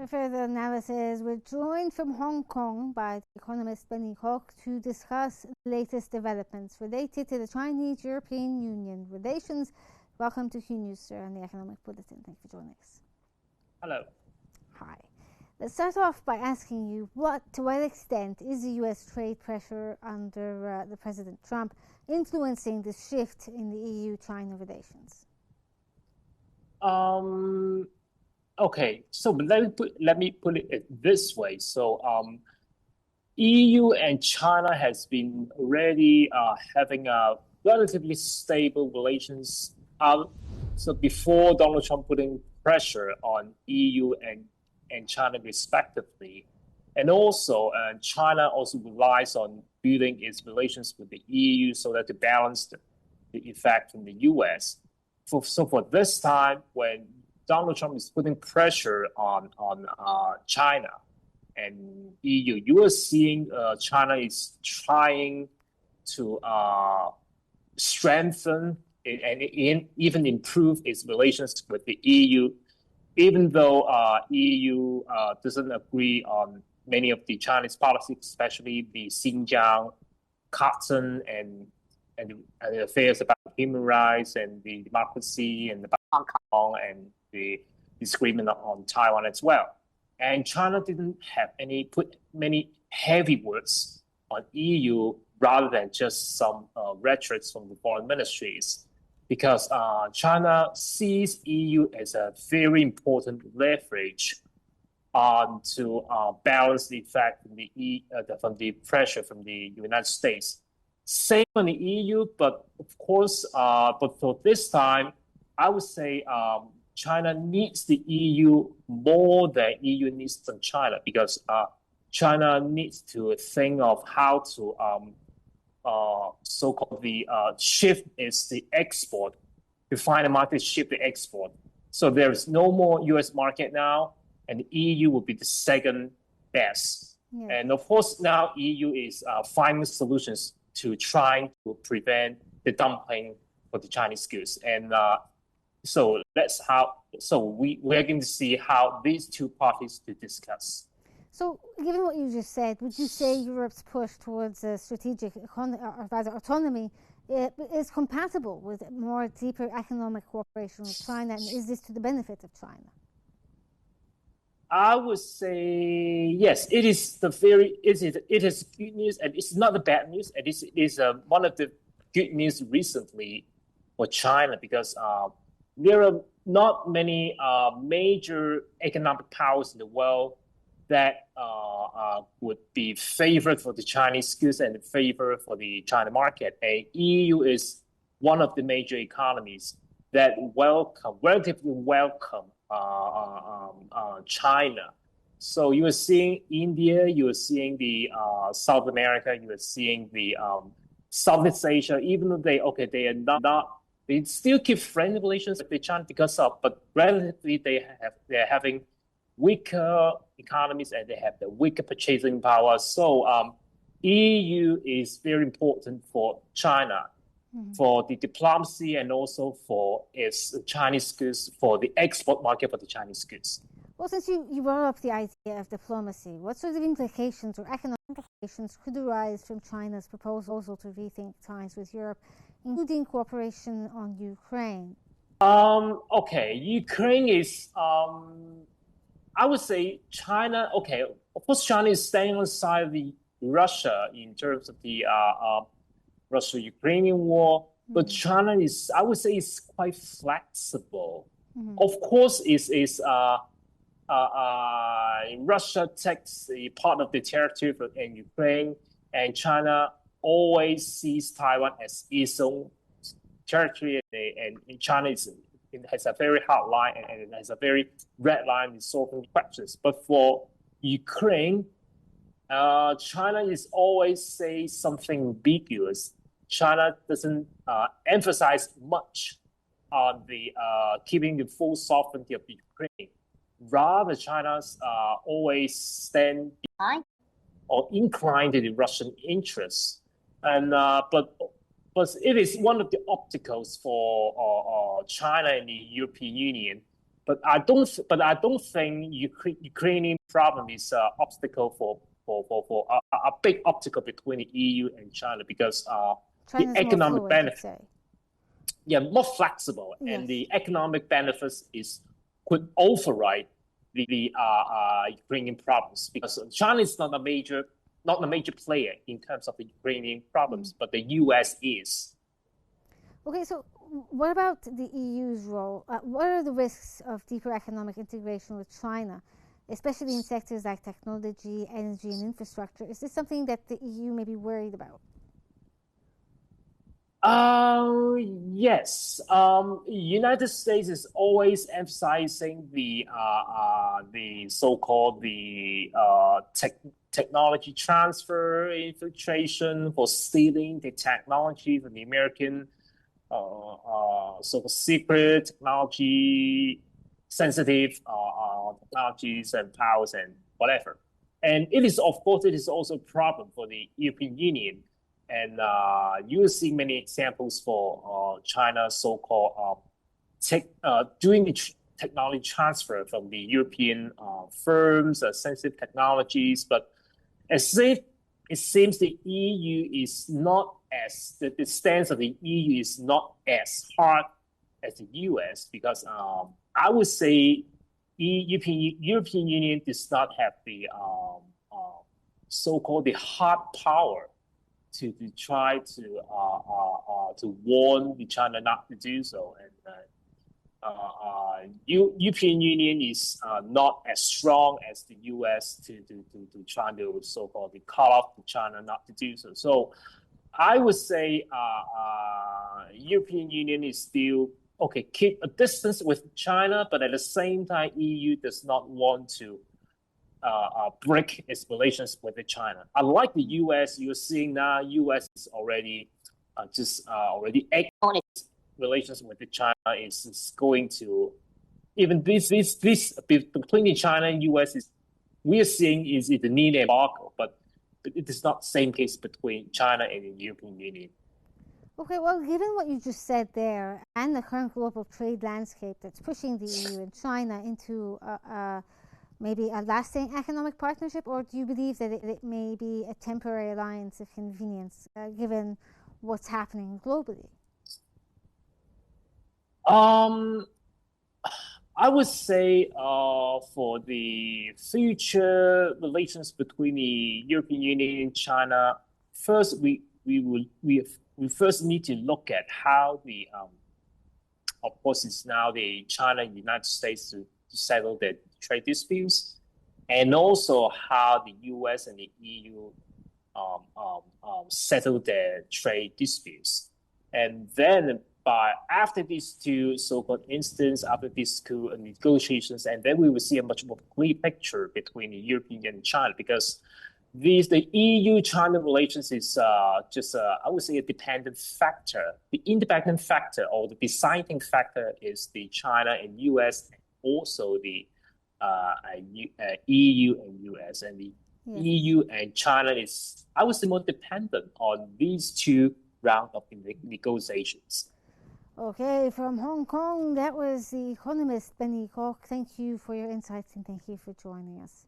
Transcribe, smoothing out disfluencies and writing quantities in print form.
For further analysis, we're joined from Hong Kong by economist Benny Kwok to discuss the latest developments related to the Chinese-European Union relations. Welcome to Qnews, sir, and the Economic Bulletin. Thank you for joining us. Hello. Hi. Let's start off by asking you, to what extent is the U.S. trade pressure under the President Trump influencing the shift in the EU-China relations? Okay, so let me put it this way. So, EU and China has been already having a relatively stable relations. So before Donald Trump putting pressure on EU and China respectively, and also China also relies on building its relations with the EU so that to balance the effect from the US. So for this time, when Donald Trump is putting pressure on China and EU, you are seeing China is trying to strengthen and even improve its relations with the EU, even though EU doesn't agree on many of the Chinese policies, especially the Xinjiang, cotton, and the affairs about human rights and the democracy and about Hong Kong and the disagreement on Taiwan as well. And China didn't have put many heavy words on EU rather than just some rhetoric from the foreign ministries, because China sees EU as a very important leverage to balance the effect from the pressure from the United States. Same on the EU, but of course, but for this time, I would say China needs the EU more than EU needs China, because China needs to think of how to so-called the shift is the export, to find a market, shift the export. So there is no more US market now, and the EU will be the second best. Yeah. And of course, now EU is finding solutions to trying to prevent the dumping for the Chinese goods. And so we're going to see how these two parties to discuss. So, given what you just said, would you say Europe's push towards strategic or rather autonomy is compatible with more deeper economic cooperation with China, and is this to the benefit of China? I would say yes. It is it is good news, and it's not the bad news. And it is one of the good news recently for China, because there are not many major economic powers in the world that would be favored for the Chinese goods and favor for the China market. And EU is one of the major economies that relatively welcome China. So you are seeing India, you are seeing the South America, you are seeing the Southeast Asia, even though they are not, they still keep friendly relations with China but relatively they're having weaker economies and they have the weaker purchasing power. So EU is very important for China, for the diplomacy and also for its Chinese goods, for the export market for the Chinese goods. Well, since you brought up the idea of diplomacy, what sort of implications or economic implications could arise from China's proposal to rethink ties with Europe, including cooperation on Ukraine? Okay, Ukraine is, I would say China, okay, of course China is staying on the side of Russia in terms of the Russia-Ukrainian war, but China is, I would say, is quite flexible. Of course, Russia takes a part of the territory in Ukraine, and China always sees Taiwan as its own territory, and China has a very hard line and it has a very red line in solving questions. But for Ukraine, China is always say something ambiguous. China doesn't emphasize much on the keeping the full sovereignty of Ukraine. Rather, China's always stand behind or inclined to the Russian interests. And but it is one of the obstacles for China and the European Union. But I don't think Ukrainian problem is an obstacle for a big obstacle between the EU and China because the China's more economic fluid, you'd benefit, say. yeah, more flexible, Yes. and the economic benefits could override the Ukrainian problems because China is not a major player in terms of the Ukrainian problems, but the US is. Okay, so what about the EU's role? What are the risks of deeper economic integration with China, especially in sectors like technology, energy, and infrastructure? Is this something that the EU may be worried about? Yes. United States is always emphasizing the so-called technology transfer, infiltration for stealing the technology from the American so secret technology, sensitive technologies and powers and whatever. And it is, of course, it is also a problem for the European Union. And you will see many examples for China's so-called doing the technology transfer from the European firms, sensitive technologies. But as if it seems the EU is not as the stance of the EU is not as hard as the US because I would say European Union does not have the so-called the hard power to try to warn the China not to do so, and European Union is not as strong as the US to try to so-called call off the China not to do so. So I would say European Union is still okay, keep a distance with China, but at the same time, EU does not want to break its relations with China. Unlike the US, you're seeing now US is already already on its relations with China is going to even this between China and US is we are seeing is the need embargo, but it is not the same case between China and the European Union. Okay, well, given what you just said there and the current global trade landscape that's pushing the EU and China into maybe a lasting economic partnership, or do you believe that it may be a temporary alliance of convenience given what's happening globally? I would say for the future relations between the European Union and China, first we first need to look at how the of course it's now the China and the United States to settle their trade disputes, and also how the US and the EU settle their trade disputes, and then after these two so-called instances, after these two negotiations, and then we will see a much more clear picture between the European and China because the EU-China relations is just I would say a dependent factor. The independent factor or the deciding factor is the China and US, and also the EU and US, and the EU and China is I would say more dependent on these two rounds of negotiations. Okay, from Hong Kong, that was the economist Kwok. Thank you for your insights and thank you for joining us.